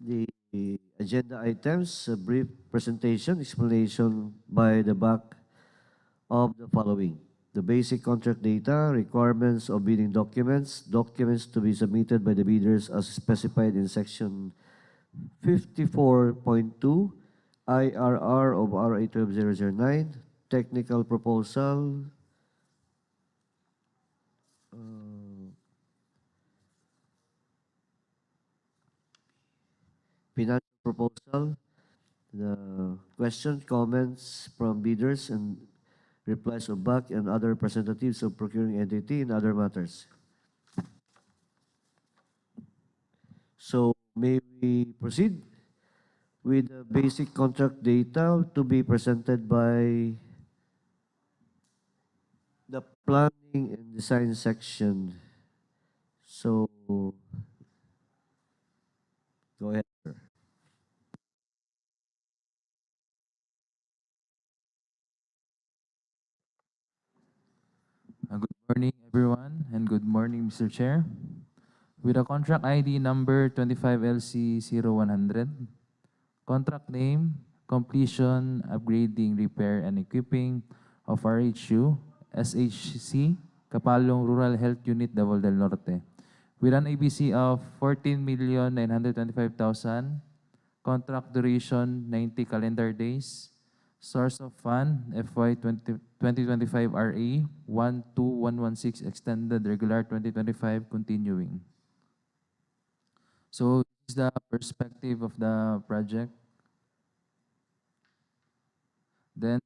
the agenda items, a brief presentation, explanation by the back of the following. The basic contract data, requirements of bidding documents, documents to be submitted by the bidders as specified in section 54.2, IRR of RA 12009, technical proposal, financial proposal, the questions, comments from bidders, and replies of back and other representatives of procuring entity and other matters. So may we proceed with the basic contract data to be presented by the planning and design section. So go ahead, sir. Good morning, everyone, and good morning, Mr. Chair. With a contract ID number 25LC0100, contract name, completion, upgrading, repair, and equipping of RHU, SHC, Kapalong Rural Health Unit, Davao del Norte, with an ABC of 14,925,000, contract duration 90 calendar days, source of fund FY 2025 RA 12116 extended regular 2025 continuing. So this is the perspective of the project. Then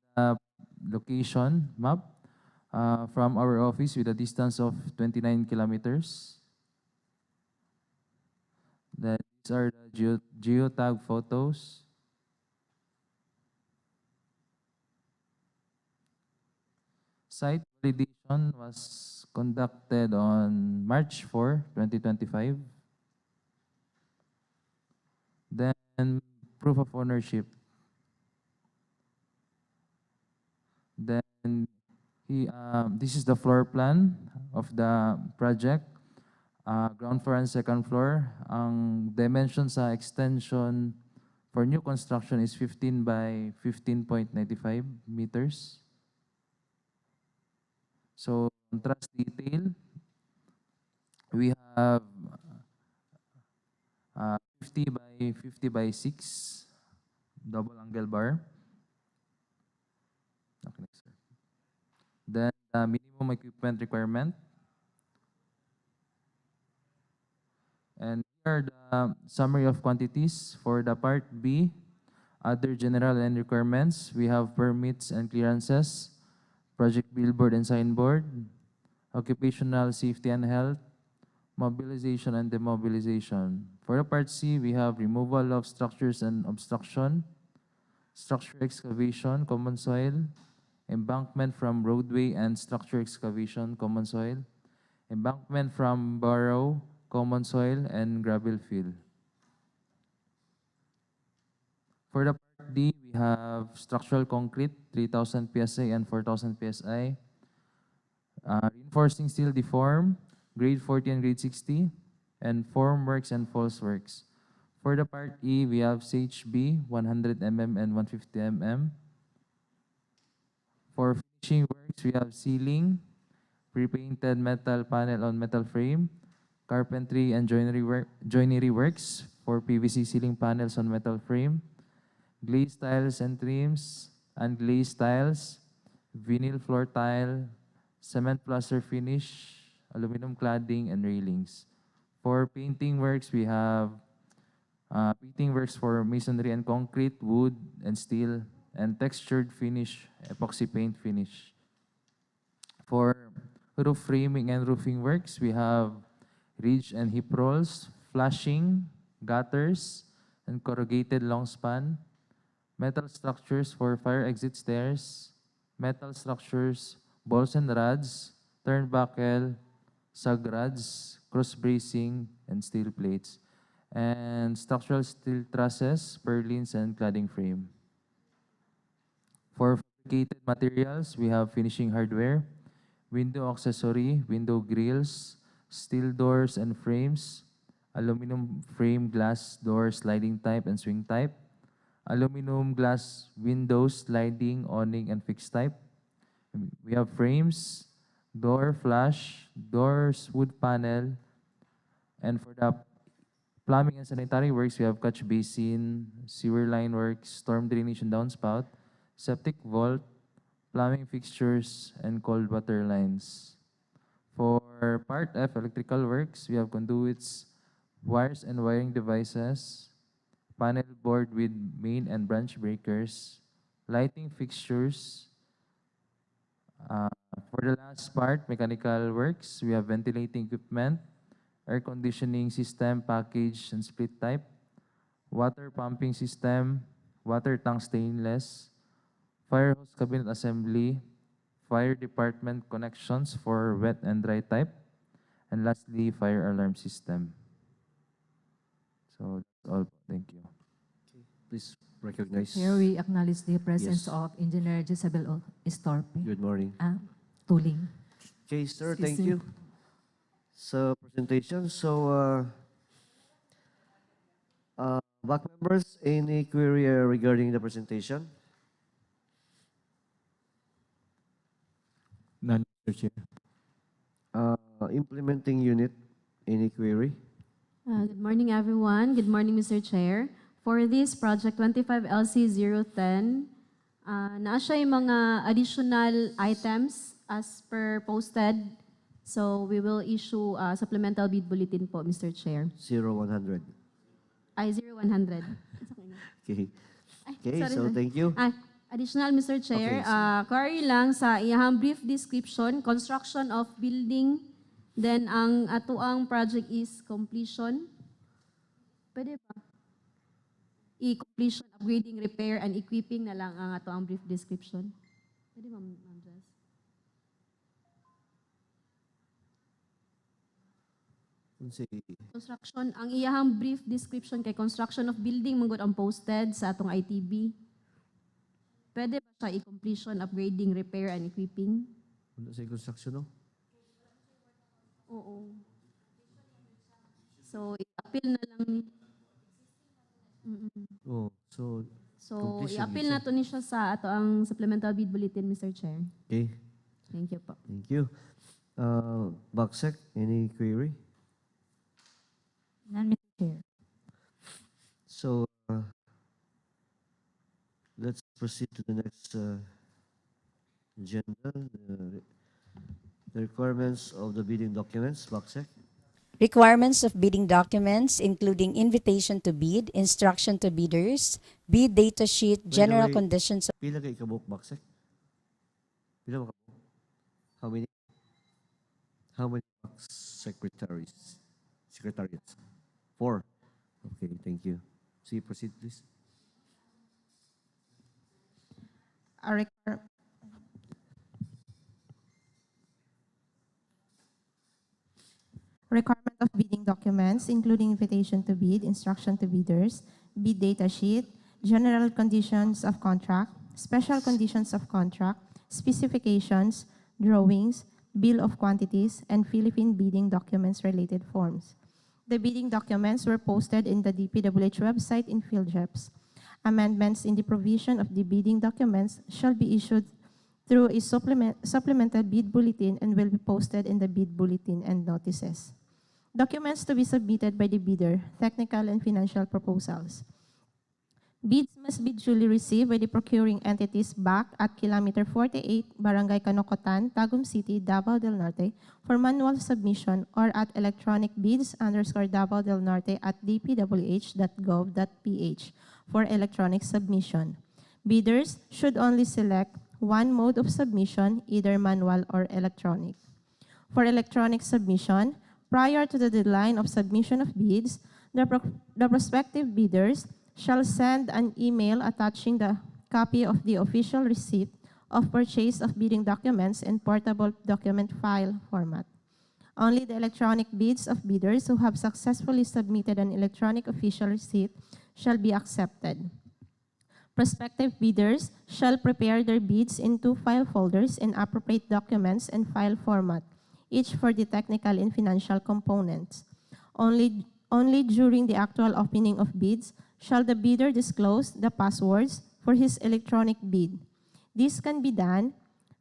location map from our office with a distance of 29 kilometers. Then these are the geotag photos. Site validation was conducted on March 4, 2025. Then proof of ownership. Then this is the floor plan of the project. Ground floor and second floor. Ang dimension sa extension for new construction is 15 by 15.95 meters. So contrast detail, we have 50 by 6 double angle bar. Okay, next, sir. Then minimum equipment requirement. And here are the summary of quantities for the part B. Other general and requirements, we have permits and clearances, project billboard and signboard, occupational safety and health, mobilization and demobilization. For the part C, we have removal of structures and obstruction, structure excavation, common soil, embankment from roadway and structure excavation, common soil, embankment from borough, common soil, and gravel fill. For the part D, we have structural concrete, 3,000 PSI and 4,000 PSI, reinforcing steel deform, grade 40 and grade 60, and form works and false works. For the part E, we have CHB, 100 mm and 150 mm. For finishing works, we have ceiling, pre-painted metal panel on metal frame, carpentry and joinery works for PVC ceiling panels on metal frame, glazed tiles and trims, unglazed tiles, vinyl floor tile, cement plaster finish, aluminum cladding, and railings. For painting works, we have painting works for masonry and concrete, wood and steel, and textured finish, epoxy paint finish. For roof framing and roofing works, we have ridge and hip rolls, flashing, gutters, and corrugated long span, metal structures for fire exit stairs, metal structures, balls and rods, turnbuckle, sag rods, cross bracing, and steel plates, and structural steel trusses, purlins, and cladding frame. For fabricated materials, we have finishing hardware, window accessory, window grills, steel doors and frames, aluminum frame glass door sliding type and swing type, aluminum glass windows sliding, awning, and fixed type. We have frames, door flash, doors wood panel, and for the plumbing and sanitary works, we have catch basin, sewer line works, storm drainage and downspout, septic vault, plumbing fixtures, and cold water lines. For Part F, electrical works, we have conduits, wires and wiring devices, panel board with main and branch breakers, lighting fixtures. For the last part, mechanical works, we have ventilating equipment, air conditioning system, package and split type, water pumping system, water tank stainless, fire hose cabinet assembly, fire department connections for wet and dry type, and lastly, fire alarm system. So that's all. Thank you. Please recognize. Here we acknowledge the presence Yes. of Engineer Jezabel Estorpe. Good morning. Tuling. Okay, sir, Excuse thank me. you sa presentation. So, back members, any query regarding the presentation? None, Mr. Chair. Implementing unit, any query? Good morning, everyone. Good morning, Mr. Chair. For this project 25LC010, naa siya yung mga additional items as per posted. So we will issue a supplemental bid bulletin po, Mr. Chair. 0100. Ay, 0100. Okay. Ay, Okay, sorry, so sorry. thank you. Additional, Mr. Chair, Okay, query lang sa iyang brief description, construction of building, then ang atuang project is completion. Pwede ba? I-completion, upgrading, repair, and equipping na lang ang atuang brief description. Pwede ba, Ma'am Jess? Construction, ang iyang brief description kay construction of building manggod ang posted sa atong ITB. Pwede ba siya i-completion, upgrading, repair, and equipping? Wala sa construction, no? Oo. So, i-appeal na lang ni... Oh, so, So, completion i-appeal yun na to ni siya sa ato ang supplemental bid bulletin, Mr. Chair. okay. Thank you po. Thank you. Bagsec, any query? None, Mr. Chair. So, let's proceed to the next agenda. The requirements of the bidding documents, Bagsec. Requirements of bidding documents, including invitation to bid, instruction to bidders, bid data sheet, the general way, conditions of Pila kay kabuk, Bagsec? Pila mo kabuk? How many? How many secretaries? Secretariats? 4. Okay, thank you. See, proceed, please. a requir- requirement of bidding documents, including invitation to bid, instruction to bidders, bid data sheet, general conditions of contract, special conditions of contract, specifications, drawings, bill of quantities, and Philippine bidding documents related forms. The bidding documents were posted in the DPWH website in FieldJEPs. Amendments in the provision of the bidding documents shall be issued through a supplemental bid bulletin and will be posted in the bid bulletin and notices. Documents to be submitted by the bidder, technical and financial proposals. Bids must be duly received by the procuring entities back at Kilometer 48, Barangay Kanokotan, Tagum City, Davao del Norte for manual submission or at electronic bids_Davao del Norte at dpwh.gov.ph for electronic submission. Bidders should only select one mode of submission, either manual or electronic. For electronic submission, prior to the deadline of submission of bids, the prospective bidders shall send an email attaching the copy of the official receipt of purchase of bidding documents in portable document file format. Only the electronic bids of bidders who have successfully submitted an electronic official receipt shall be accepted. Prospective bidders shall prepare their bids in 2 file folders in appropriate documents and file format, each for the technical and financial components. Only Only during the actual opening of bids shall the bidder disclose the passwords for his electronic bid. This can be done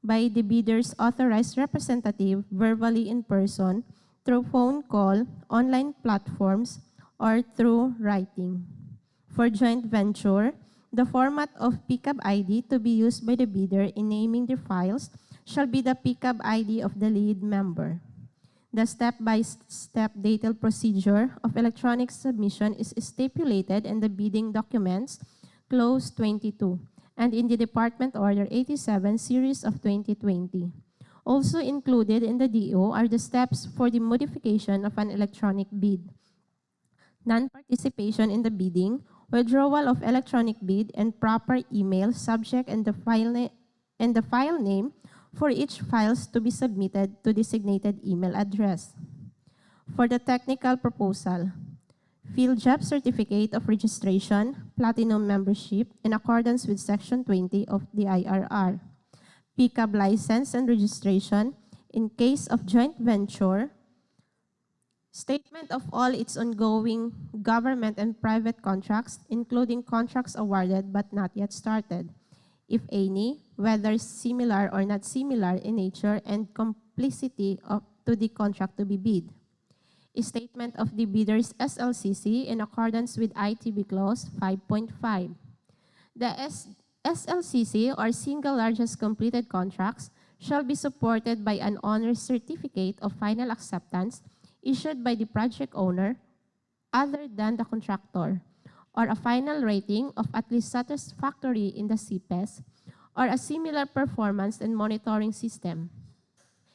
by the bidder's authorized representative verbally in person, through phone call, online platforms, or through writing. For joint venture, the format of pickup ID to be used by the bidder in naming the files shall be the pickup ID of the lead member. The step-by-step detailed procedure of electronic submission is stipulated in the bidding documents, Clause 22, and in the Department Order 87, Series of 2020. Also included in the DEO are the steps for the modification of an electronic bid, non-participation in the bidding, withdrawal of electronic bid, and proper email subject and the file name for each files to be submitted to designated email address. For the technical proposal, field job certificate of registration, platinum membership in accordance with Section 20 of the IRR, pickup license and registration in case of joint venture, statement of all its ongoing government and private contracts, including contracts awarded but not yet started, if any, whether similar or not similar in nature, and complicity to the contract to be bid. A statement of the bidder's SLCC in accordance with ITB Clause 5.5. The SLCC, or single largest completed contracts, shall be supported by an owner's certificate of final acceptance issued by the project owner other than the contractor, or a final rating of at least satisfactory in the CPES, or a similar performance and monitoring system.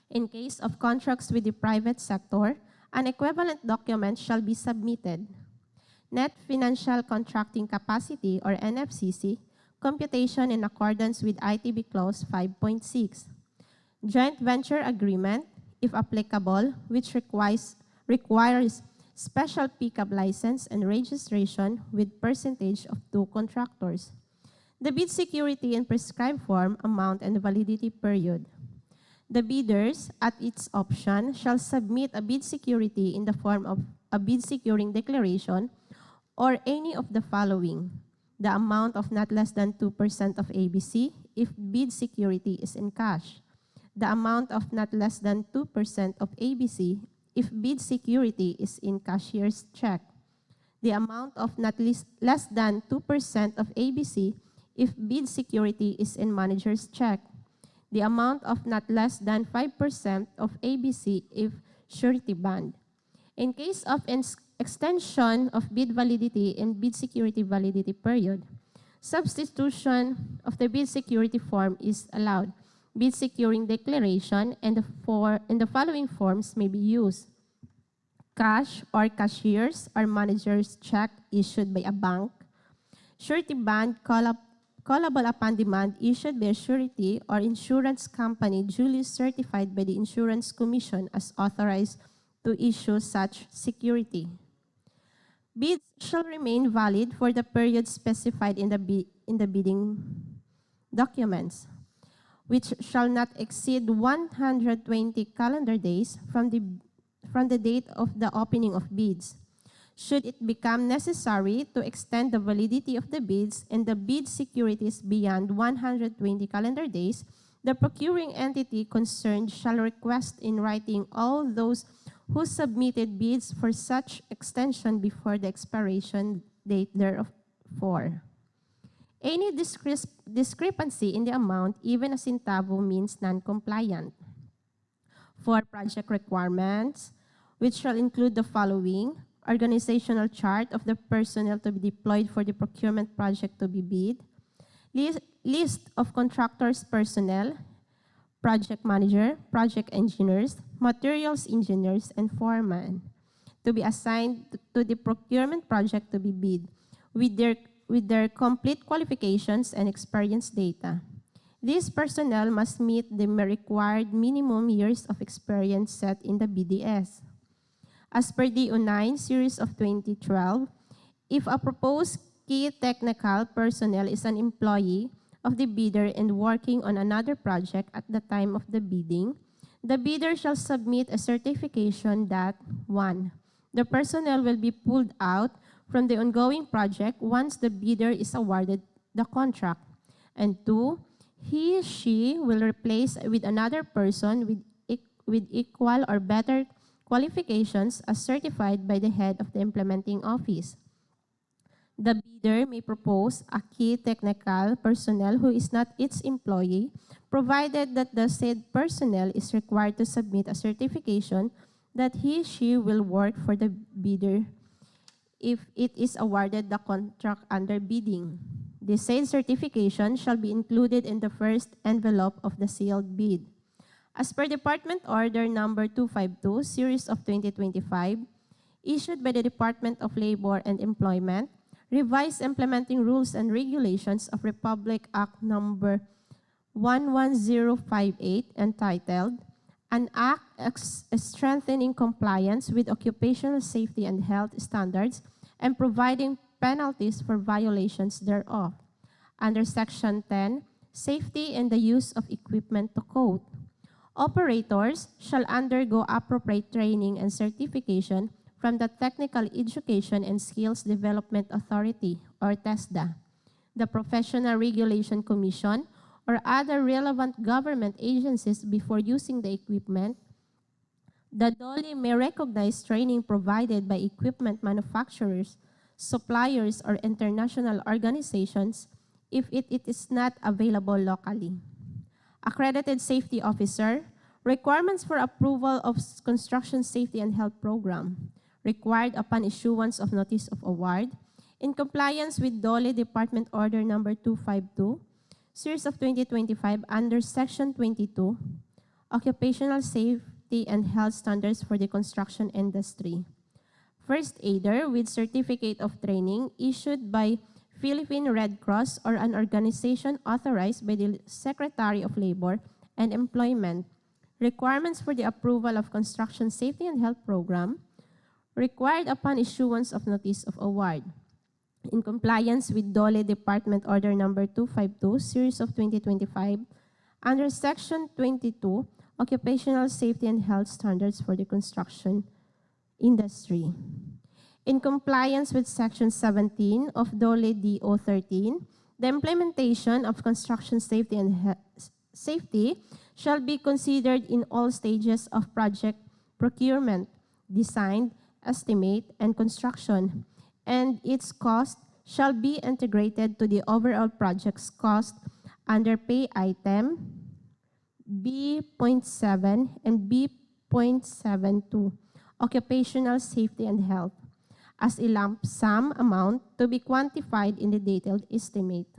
In case of contracts with the private sector, an equivalent document shall be submitted. Net financial contracting capacity, or NFCC, computation in accordance with ITB Clause 5.6. Joint venture agreement, if applicable, which requires special pickup license and registration with percentage of 2 contractors. The bid security in prescribed form, amount, and validity period. The bidders, at its option, shall submit a bid security in the form of a bid securing declaration or any of the following: the amount of not less than 2% of ABC if bid security is in cash, the amount of not less than 2% of ABC if bid security is in cashier's check, the amount of not less than 2% of ABC if bid security is in manager's check, the amount of not less than 5% of ABC if surety bond. In case of extension of bid validity and bid security validity period, substitution of the bid security form is allowed. Bid securing declaration and the following forms may be used: cash or cashier's or manager's check issued by a bank, surety bond callable upon demand issued by a surety or insurance company duly certified by the Insurance Commission as authorized to issue such security. Bids shall remain valid for the period specified in the bidding documents, which shall not exceed 120 calendar days from the date of the opening of bids. Should it become necessary to extend the validity of the bids and the bid securities beyond 120 calendar days, the procuring entity concerned shall request in writing all those who submitted bids for such extension before the expiration date thereof. Any discrepancy in the amount, even a centavo, means non-compliant. For project requirements, which shall include the following: organizational chart of the personnel to be deployed for the procurement project to be bid, list of contractors' personnel, project manager, project engineers, materials engineers, and foreman, to be assigned to the procurement project to be bid, with their complete qualifications and experience data. These personnel must meet the required minimum years of experience set in the BDS. As per DO 9, Series of 2012, if a proposed key technical personnel is an employee of the bidder and working on another project at the time of the bidding, the bidder shall submit a certification that 1. The personnel will be pulled out from the ongoing project once the bidder is awarded the contract. And 2, he/she will replace with another person with equal or better qualifications as certified by the head of the implementing office. The bidder may propose a key technical personnel who is not its employee, provided that the said personnel is required to submit a certification that he/she will work for the bidder if it is awarded the contract under bidding. The said certification shall be included in the first envelope of the sealed bid. As per Department Order Number 252, Series of 2025, issued by the Department of Labor and Employment, revised implementing rules and regulations of Republic Act Number 11058 entitled An Act Strengthening Compliance with Occupational Safety and Health Standards and Providing Penalties for Violations thereof. Under Section 10, Safety and the Use of Equipment to quote, operators shall undergo appropriate training and certification from the Technical Education and Skills Development Authority, or TESDA, the Professional Regulation Commission, or other relevant government agencies before using the equipment. The DOLE may recognize training provided by equipment manufacturers, suppliers, or international organizations if it is not available locally. Accredited Safety Officer, requirements for approval of Construction Safety and Health Program, required upon issuance of Notice of Award, in compliance with DOLE Department Order Number 252, Series of 2025 under Section 22, Occupational Safety and Health Standards for the Construction Industry. First aider with certificate of training issued by Philippine Red Cross or an organization authorized by the Secretary of Labor and Employment. Requirements for the approval of Construction Safety and Health Program, required upon issuance of Notice of Award. In compliance with DOLE Department Order Number 252, Series of 2025, under Section 22, Occupational Safety and Health Standards for the Construction Industry. In compliance with Section 17 of DOLE DO 13, the implementation of construction safety and safety shall be considered in all stages of project procurement, design, estimate, and construction, and its cost shall be integrated to the overall project's cost under pay item B.7 and B.72, Occupational Safety and Health, as a lump sum amount to be quantified in the detailed estimate.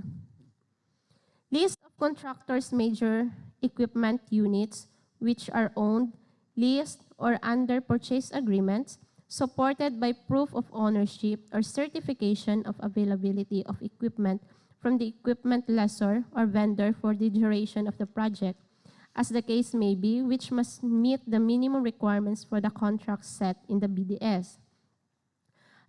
List of contractors' major equipment units which are owned, leased, or under purchase agreements, supported by proof of ownership or certification of availability of equipment from the equipment lessor or vendor for the duration of the project, as the case may be, which must meet the minimum requirements for the contract set in the BDS.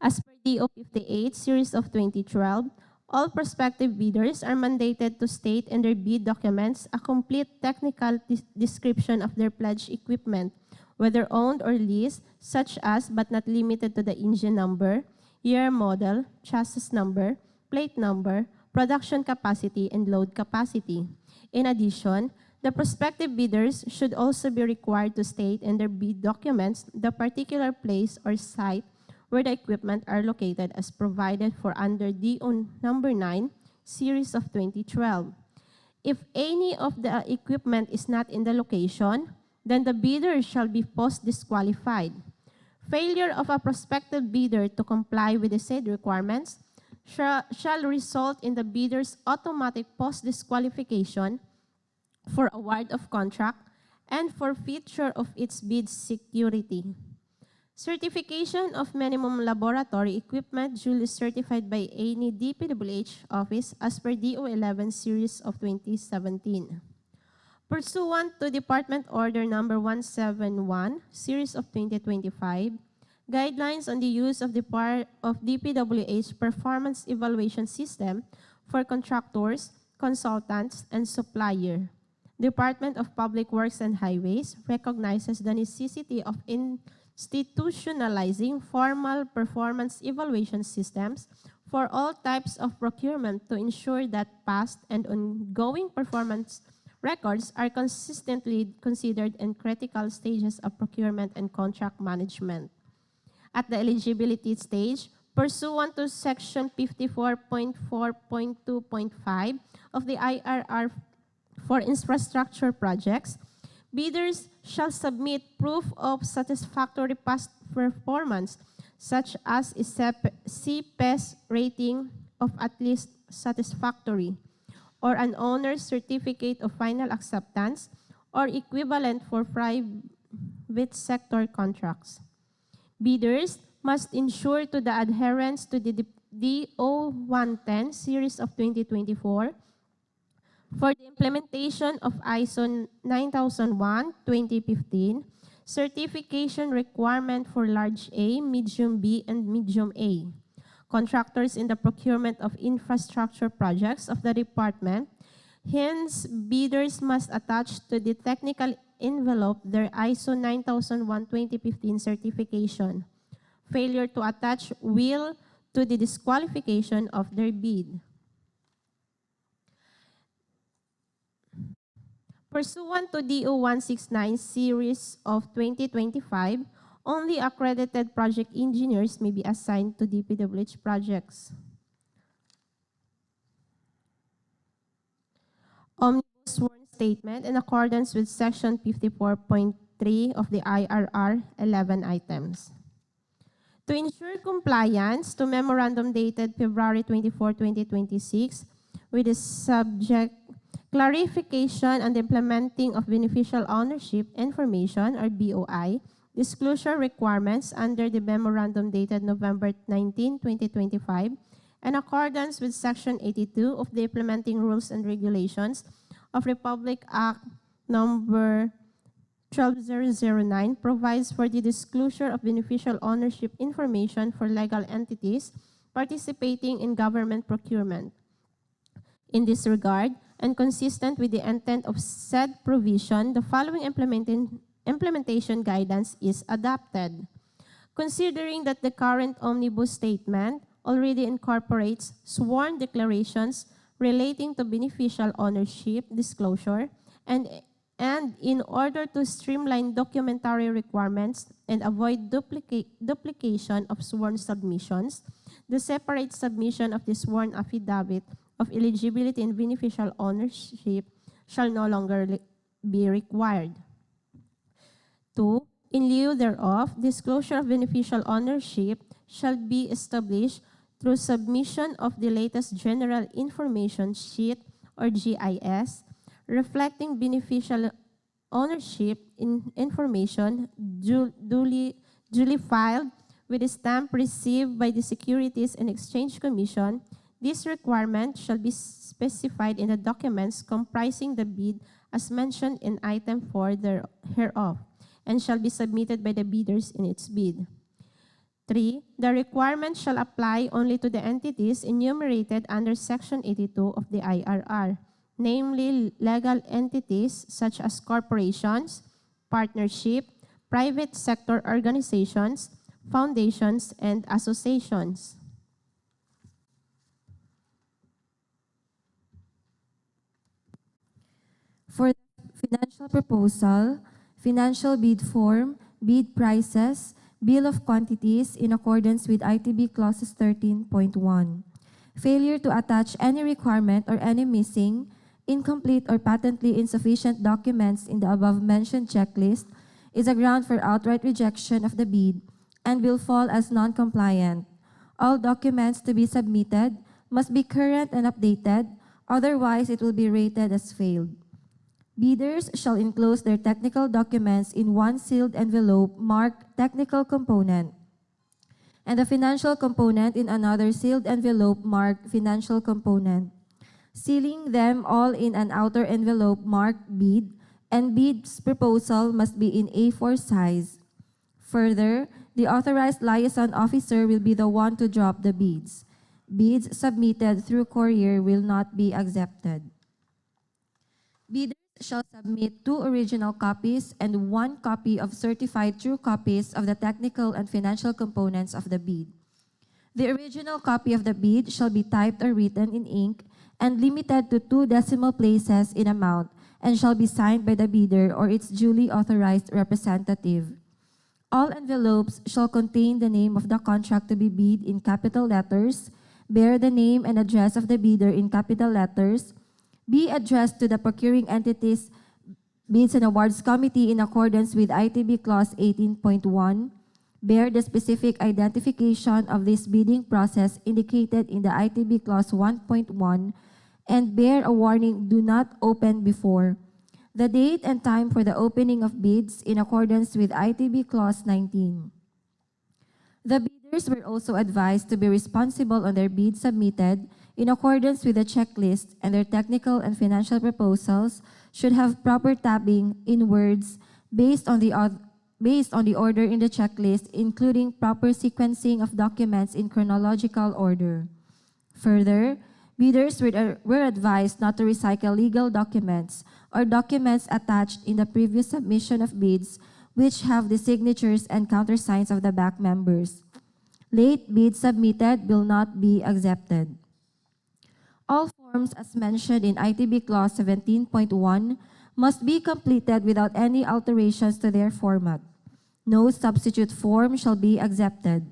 As per DO 58, Series of 2012, all prospective bidders are mandated to state in their bid documents a complete technical description of their pledged equipment, whether owned or leased, such as but not limited to the engine number, year model, chassis number, plate number, production capacity, and load capacity. In addition, the prospective bidders should also be required to state in their bid documents the particular place or site where the equipment are located as provided for under DO number 9, Series of 2012. If any of the equipment is not in the location, then the bidder shall be post-disqualified. Failure of a prospective bidder to comply with the said requirements shall result in the bidder's automatic post-disqualification for award of contract and forfeiture of its bid security. Certification of minimum laboratory equipment duly certified by any DPWH office as per DO 11 Series of 2017. Pursuant to Department Order Number 171, Series of 2025, guidelines on the use of DPWH Performance Evaluation System for contractors, consultants, and supplier. Department of Public Works and Highways recognizes the necessity of institutionalizing formal performance evaluation systems for all types of procurement to ensure that past and ongoing performance records are consistently considered in critical stages of procurement and contract management. At the eligibility stage, pursuant to Section 54.4.2.5 of the IRR for infrastructure projects, bidders shall submit proof of satisfactory past performance, such as a CPES rating of at least satisfactory, or an owner's certificate of final acceptance, or equivalent for private sector contracts. Bidders must ensure to the adherence to the DO 110 series of 2024 for the implementation of ISO 9001:2015, certification requirement for large A, medium B, and medium A. Contractors in the procurement of infrastructure projects of the department, hence bidders must attach to the technical envelope their ISO 9001:2015 certification. Failure to attach will to the disqualification of their bid. Pursuant to DO 169 series of 2025, only accredited project engineers may be assigned to DPWH projects. Omnibus sworn statement in accordance with Section 54.3 of the IRR 11 items. To ensure compliance to memorandum dated February 24, 2026, with the subject clarification and implementing of beneficial ownership information or BOI, disclosure requirements under the memorandum dated November 19, 2025, in accordance with Section 82 of the Implementing Rules and Regulations of Republic Act Number 12009 provides for the disclosure of beneficial ownership information for legal entities participating in government procurement. In this regard, and consistent with the intent of said provision, the following implementation guidance is adopted. Considering that the current omnibus statement already incorporates sworn declarations relating to beneficial ownership disclosure, and in order to streamline documentary requirements and avoid duplication of sworn submissions, the separate submission of the sworn affidavit of eligibility and beneficial ownership shall no longer be required. 2. In lieu thereof, disclosure of beneficial ownership shall be established through submission of the latest General Information Sheet or GIS, reflecting beneficial ownership information duly filed with a stamp received by the Securities and Exchange Commission. This requirement shall be specified in the documents comprising the bid as mentioned in item 4 hereof, and shall be submitted by the bidders in its bid. 3. The requirement shall apply only to the entities enumerated under Section 82 of the IRR, namely legal entities such as corporations, partnership, private sector organizations, foundations, and associations. For the financial proposal, financial bid form, bid prices, bill of quantities in accordance with ITB clauses 13.1. Failure to attach any requirement or any missing, incomplete, or patently insufficient documents in the above-mentioned checklist is a ground for outright rejection of the bid and will fall as non-compliant. All documents to be submitted must be current and updated, otherwise it will be rated as failed. Bidders shall enclose their technical documents in one sealed envelope marked technical component, and the financial component in another sealed envelope marked financial component, sealing them all in an outer envelope marked bid, and bid's proposal must be in A4 size. Further, the authorized liaison officer will be the one to drop the bids. Bids submitted through courier will not be accepted. Bidders shall submit 2 original copies and 1 copy of certified true copies of the technical and financial components of the bid. The original copy of the bid shall be typed or written in ink and limited to 2 decimal places in amount and shall be signed by the bidder or its duly authorized representative. All envelopes shall contain the name of the contract to be bid in capital letters, bear the name and address of the bidder in capital letters, be addressed to the procuring entity's Bids and Awards Committee in accordance with ITB Clause 18.1, bear the specific identification of this bidding process indicated in the ITB Clause 1.1, and bear a warning "Do not open before" the date and time for the opening of bids in accordance with ITB Clause 19. The bidders were also advised to be responsible on their bids submitted in accordance with the checklist, and their technical and financial proposals should have proper tabbing in words based on the order in the checklist, including proper sequencing of documents in chronological order. Further, bidders were advised not to recycle legal documents or documents attached in the previous submission of bids which have the signatures and countersigns of the back members. Late bids submitted will not be accepted. All forms as mentioned in ITB Clause 17.1 must be completed without any alterations to their format. No substitute form shall be accepted.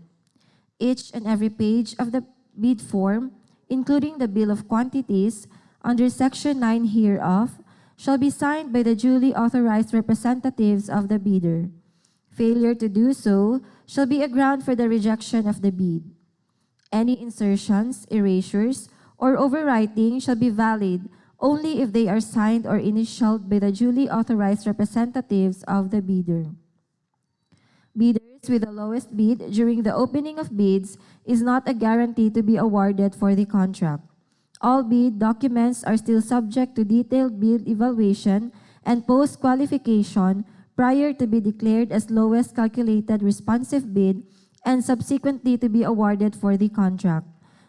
Each and every page of the bid form, including the bill of quantities under Section 9 hereof, shall be signed by the duly authorized representatives of the bidder. Failure to do so shall be a ground for the rejection of the bid. Any insertions, erasures, or overwriting shall be valid only if they are signed or initialed by the duly authorized representatives of the bidder. Bidders with the lowest bid during the opening of bids is not a guarantee to be awarded for the contract. All bid documents are still subject to detailed bid evaluation and post-qualification prior to be declared as lowest calculated responsive bid and subsequently to be awarded for the contract.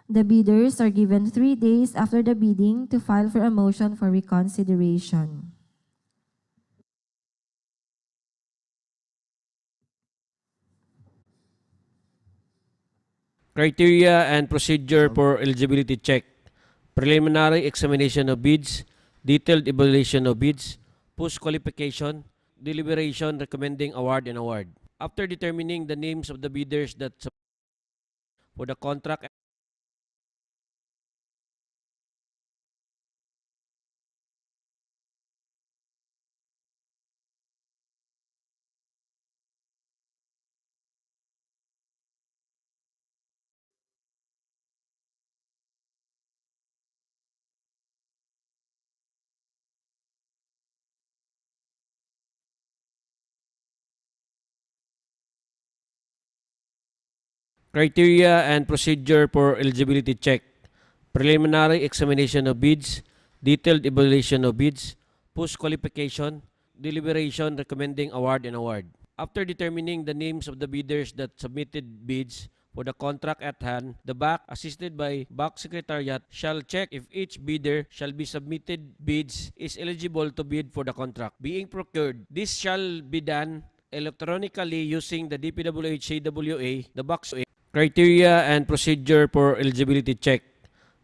The bidders are given 3 days after the bidding to file for a motion for reconsideration. Criteria and procedure for eligibility check. Preliminary examination of bids, detailed evaluation of bids, post-qualification, deliberation recommending award and award. After determining the names of the bidders that for the contract, criteria and procedure for eligibility check. Preliminary examination of bids, detailed evaluation of bids, post-qualification, deliberation recommending award and award. After determining the names of the bidders that submitted bids for the contract at hand, the BAC, assisted by BAC Secretariat, shall check if each bidder shall be submitted bids is eligible to bid for the contract being procured. This shall be done electronically using the DPWH CWA, the box. Criteria and procedure for eligibility check.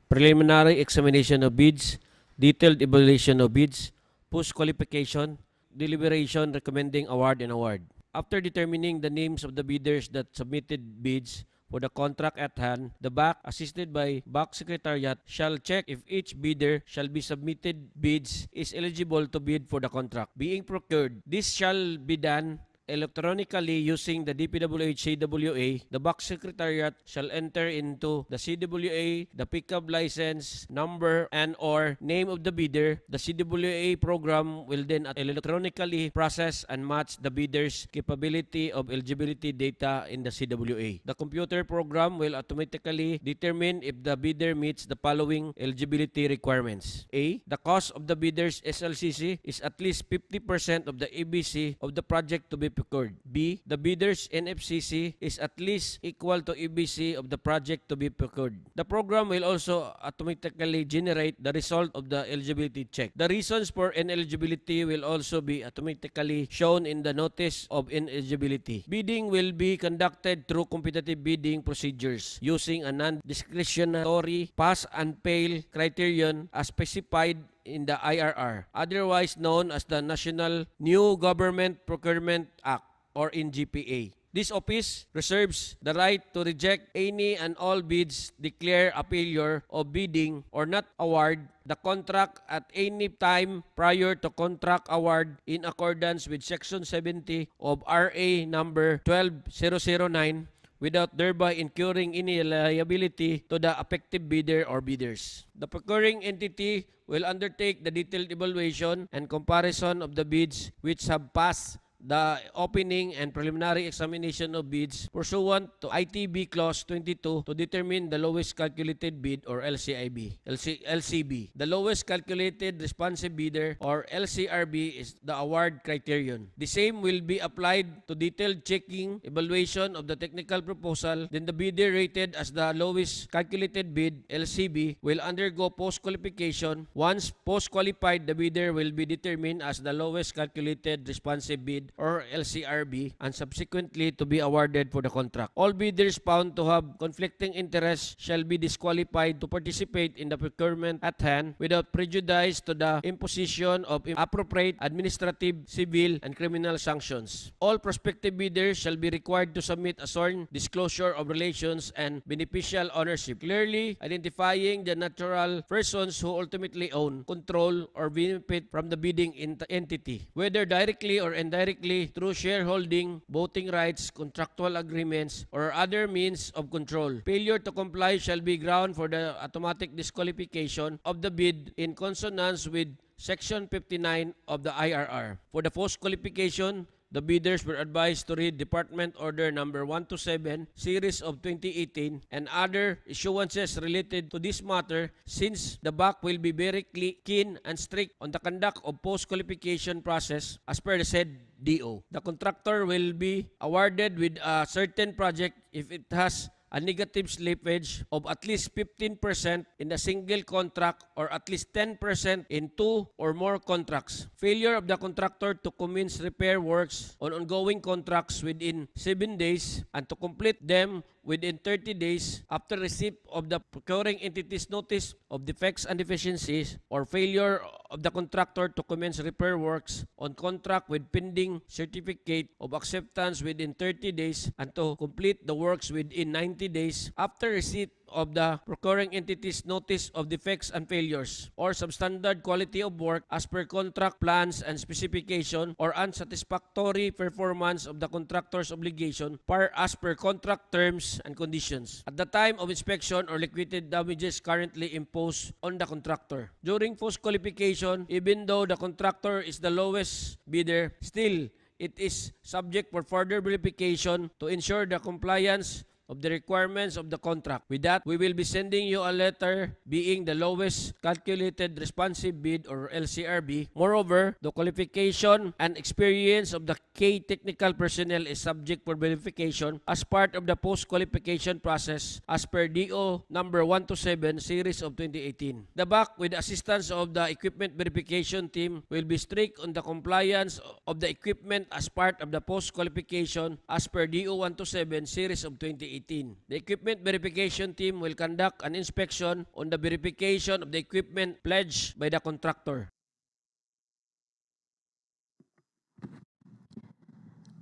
Preliminary examination of bids, detailed evaluation of bids, post-qualification, deliberation recommending award and award. After determining the names of the bidders that submitted bids for the contract at hand, the BAC, assisted by BAC Secretariat, shall check if each bidder shall be submitted bids is eligible to bid for the contract being procured. This shall be done electronically using the DPWH CWA. The BAC Secretariat shall enter into the CWA the pickup license number and or name of the bidder. The CWA program will then electronically process and match the bidder's capability of eligibility data in the CWA. The computer program will automatically determine if the bidder meets the following eligibility requirements. A. The cost of the bidder's SLCC is at least 50% of the ABC of the project to be procured. B. The bidder's NFCC is at least equal to EBC of the project to be procured. The program will also automatically generate the result of the eligibility check. The reasons for ineligibility will also be automatically shown in the notice of ineligibility. Bidding will be conducted through competitive bidding procedures using a non-discretionary pass and fail criterion as specified in the IRR, otherwise known as the National New Government Procurement Act or NGPA. This office reserves the right to reject any and all bids, declare a failure of bidding, or not award the contract at any time prior to contract award in accordance with Section 70 of RA number 12009 without thereby incurring any liability to the effective bidder or bidders. The procuring entity will undertake the detailed evaluation and comparison of the bids which have passed the opening and preliminary examination of bids pursuant to ITB Clause 22 to determine the lowest calculated bid or LCB. The lowest calculated responsive bidder or LCRB is the award criterion. The same will be applied to detailed checking, evaluation of the technical proposal. Then the bidder rated as the lowest calculated bid, LCB, will undergo post-qualification. Once post-qualified, the bidder will be determined as the lowest calculated responsive bid or LCRB and subsequently to be awarded for the contract. All bidders found to have conflicting interests shall be disqualified to participate in the procurement at hand without prejudice to the imposition of appropriate administrative, civil, and criminal sanctions. All prospective bidders shall be required to submit a sworn disclosure of relations and beneficial ownership, clearly identifying the natural persons who ultimately own, control, or benefit from the bidding entity, whether directly or indirectly through shareholding, voting rights, contractual agreements, or other means of control. Failure to comply shall be ground for the automatic disqualification of the bid in consonance with Section 59 of the IRR. For the post-qualification, the bidders were advised to read Department Order Number 127, Series of 2018, and other issuances related to this matter, since the BAC will be very keen and strict on the conduct of post-qualification process as per the said DO. The contractor will be awarded with a certain project if it has a negative slippage of at least 15% in a single contract or at least 10% in two or more contracts. Failure of the contractor to commence repair works on ongoing contracts within 7 days and to complete them within 30 days after receipt of the procuring entity's notice of defects and deficiencies, or failure of the contractor to commence repair works on contract with pending certificate of acceptance within 30 days and to complete the works within 90 days after receipt of the procuring entity's notice of defects and failures, or substandard quality of work as per contract plans and specification, or unsatisfactory performance of the contractor's obligation as per contract terms and conditions at the time of inspection, or liquidated damages currently imposed on the contractor. During post-qualification, even though the contractor is the lowest bidder, still it is subject for further verification to ensure the compliance of the requirements of the contract. With that, we will be sending you a letter being the lowest calculated responsive bid or LCRB. Moreover, the qualification and experience of the key technical personnel is subject for verification as part of the post-qualification process as per DO number 127 series of 2018. The BAC, with the assistance of the equipment verification team, will be strict on the compliance of the equipment as part of the post-qualification as per DO 127 series of 2018. The equipment verification team will conduct an inspection on the verification of the equipment pledged by the contractor.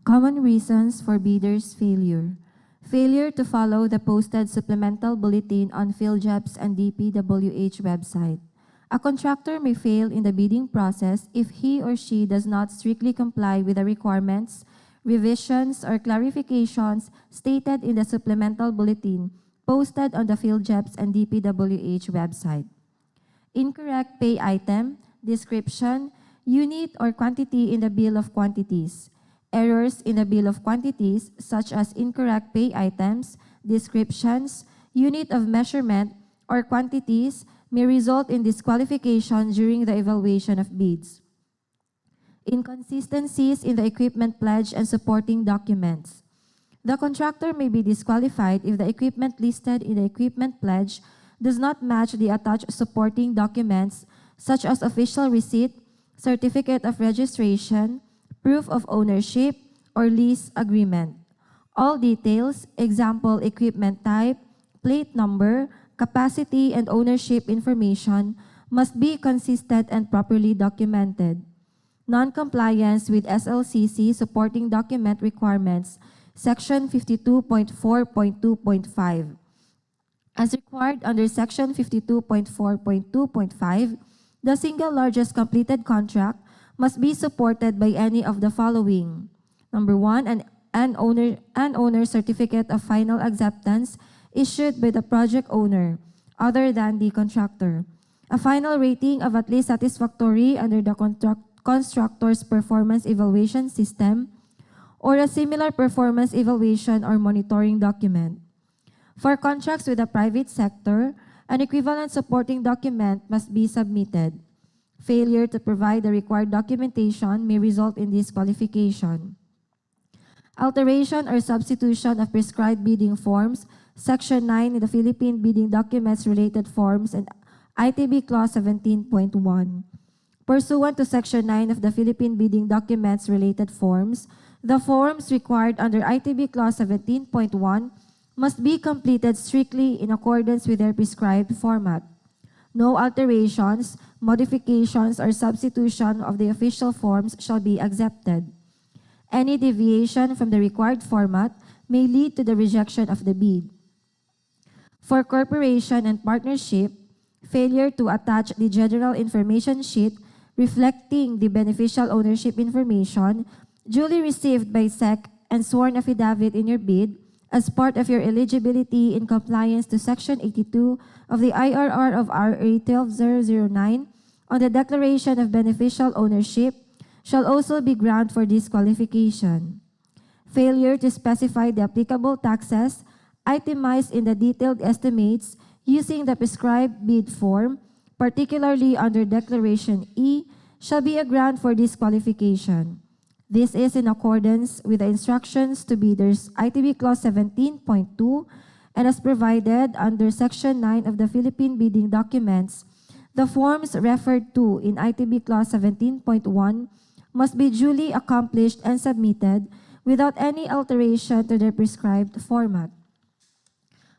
Common reasons for bidders' failure. Failure to follow the posted supplemental bulletin on PhilJEP's and DPWH website. A contractor may fail in the bidding process if he or she does not strictly comply with the requirements, revisions, or clarifications stated in the supplemental bulletin posted on the PhilJEP's and DPWH website. Incorrect pay item, description, unit, or quantity in the bill of quantities. Errors in the bill of quantities, such as incorrect pay items, descriptions, unit of measurement, or quantities, may result in disqualification during the evaluation of bids. inconsistencies in the equipment pledge and supporting documents. The contractor may be disqualified if the equipment listed in the equipment pledge does not match the attached supporting documents such as official receipt, certificate of registration, proof of ownership, or lease agreement. All details, example equipment type, plate number, capacity, and ownership information must be consistent and properly documented. Non-compliance with SLCC supporting document requirements, Section 52.4.2.5. As required under Section 52.4.2.5, the single largest completed contract must be supported by any of the following. Number one, an owner certificate of final acceptance issued by the project owner, other than the contractor. A final rating of at least satisfactory under the constructor's performance evaluation system, or a similar performance evaluation or monitoring document. For contracts with the private sector, an equivalent supporting document must be submitted. Failure to provide the required documentation may result in disqualification. Alteration or substitution of prescribed bidding forms, Section 9 in the Philippine Bidding Documents Related Forms and ITB Clause 17.1. Pursuant to Section 9 of the Philippine Bidding Documents Related Forms, the forms required under ITB Clause 17.1 must be completed strictly in accordance with their prescribed format. No alterations, modifications, or substitution of the official forms shall be accepted. Any deviation from the required format may lead to the rejection of the bid. For corporation and partnership, failure to attach the general information sheet reflecting the beneficial ownership information duly received by SEC and sworn affidavit in your bid as part of your eligibility in compliance to Section 82 of the IRR of RA 12009 on the declaration of beneficial ownership shall also be ground for disqualification. Failure to specify the applicable taxes itemized in the detailed estimates using the prescribed bid form, particularly under Declaration E, shall be a ground for disqualification. This is in accordance with the instructions to bidders ITB Clause 17.2 and as provided under Section 9 of the Philippine Bidding Documents. The forms referred to in ITB Clause 17.1 must be duly accomplished and submitted without any alteration to their prescribed format.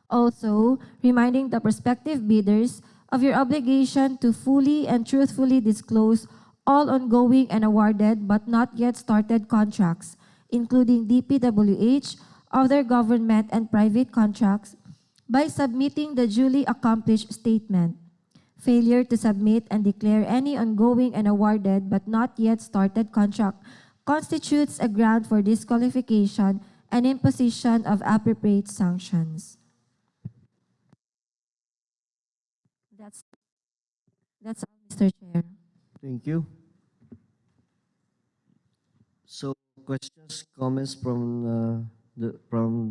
Also, reminding the prospective bidders of your obligation to fully and truthfully disclose all ongoing and awarded but not yet started contracts, including DPWH, other government and private contracts, by submitting the duly accomplished statement. Failure to submit and declare any ongoing and awarded but not yet started contract constitutes a ground for disqualification and imposition of appropriate sanctions. That's all, Mr. Chair. Thank you. So, questions, comments from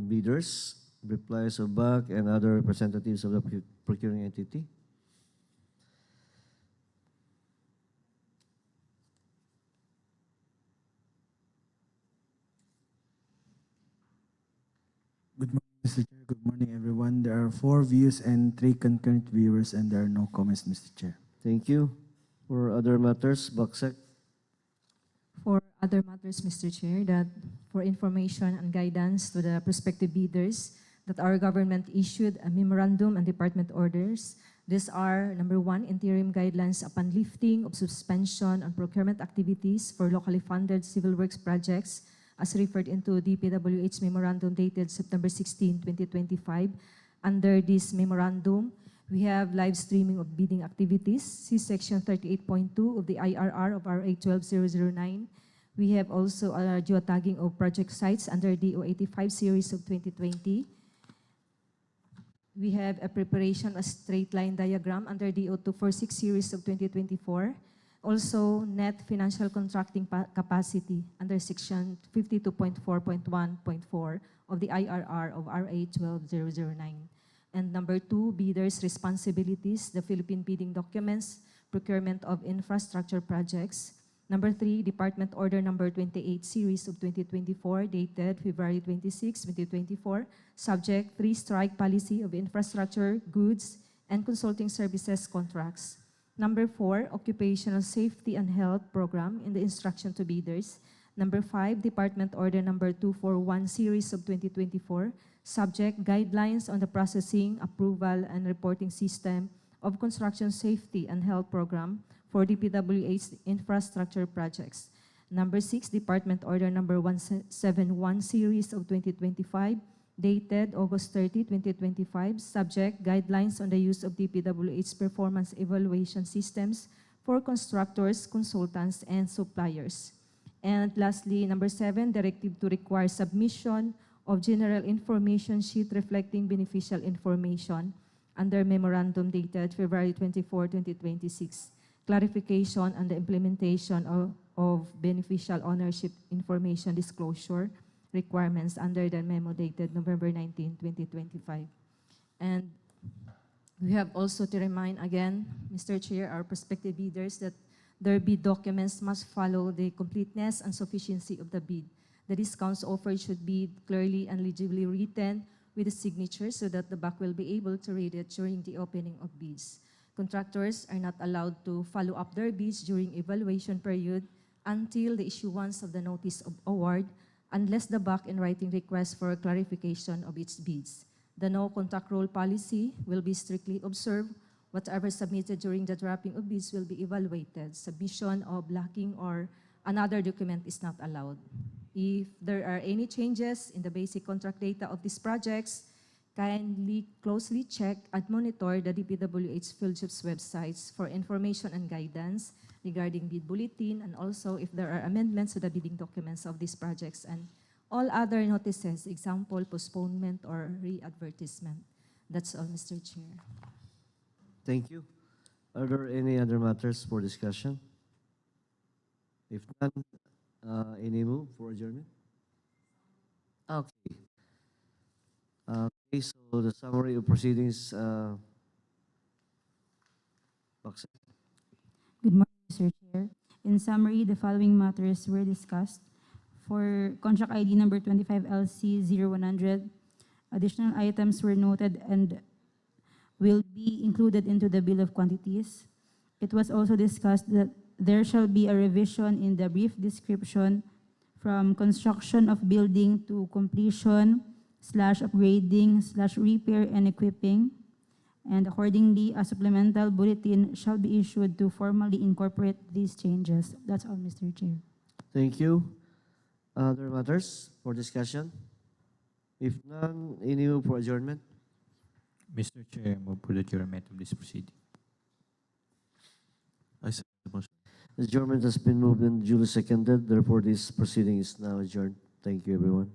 bidders, replies of BAC and other representatives of the procuring entity? Good morning, Mr. Chair. Good morning, everyone. There are 4 views and 3 concurrent viewers, and there are no comments, Mr. Chair. Thank you. For other matters, BACSEC? For other matters, Mr. Chair, that for information and guidance to the prospective bidders, that our government issued a memorandum and department orders. These are, number 1, interim guidelines upon lifting of suspension on procurement activities for locally funded civil works projects, as referred into DPWH memorandum dated September 16, 2025. Under this memorandum, we have live streaming of bidding activities, see Section 38.2 of the IRR of RA 12009. We have also a geotagging of project sites under DO 85 series of 2020. We have a preparation of straight line diagram under DO 246 series of 2024. Also, net financial contracting capacity under Section 52.4.1.4 of the IRR of RA 12009. And number 2, bidders' responsibilities, the Philippine Bidding Documents, procurement of infrastructure projects, Number 3, Department Order Number 28 Series of 2024, dated February 26, 2024, subject 3 strike policy of infrastructure, goods, and consulting services contracts. Number 4, Occupational Safety and Health Program in the instruction to bidders. Number 5, Department Order Number 241 Series of 2024, subject guidelines on the processing, approval, and reporting system of construction safety and health program for DPWH infrastructure projects. Number 6, Department Order Number 171 Series of 2025, dated August 30, 2025, subject guidelines on the use of DPWH performance evaluation systems for constructors, consultants, and suppliers. And lastly, number 7, directive to require submission of general information sheet reflecting beneficial information under memorandum dated February 24, 2026, clarification on the implementation of beneficial ownership information disclosure requirements under the memo dated November 19, 2025. And we have also to remind again, Mr. Chair, our prospective bidders that their bid documents must follow the completeness and sufficiency of the bid. The discounts offered should be clearly and legibly written with a signature so that the BAC will be able to read it during the opening of bids. Contractors are not allowed to follow up their bids during evaluation period until the issuance of the notice of award, unless the BAC in writing requests for clarification of its bids. The no contact rule policy will be strictly observed. Whatever submitted during the drafting of bids will be evaluated. Submission of blocking or another document is not allowed. If there are any changes in the basic contract data of these projects, kindly closely check and monitor the DPWH Fieldship's websites for information and guidance regarding bid bulletin, and also if there are amendments to the bidding documents of these projects and all other notices, example, postponement or re-advertisement. That's all, Mr. Chair. Thank you. Are there any other matters for discussion? If none, any move for adjournment? Okay. Okay, so the summary of proceedings, Baksa. Good morning, Mr. Chair. In summary, the following matters were discussed. For contract ID number 25LC0100, additional items were noted and will be included into the bill of quantities. It was also discussed that there shall be a revision in the brief description from construction of building to completion / upgrading / repair and equipping. And accordingly, a supplemental bulletin shall be issued to formally incorporate these changes. That's all, Mr. Chair. Thank you. Other matters for discussion? If none, any move for adjournment? Mr. Chair, move for the adjournment of this proceeding. I second the motion. Adjournment has been moved and duly seconded. Therefore, this proceeding is now adjourned. Thank you, everyone.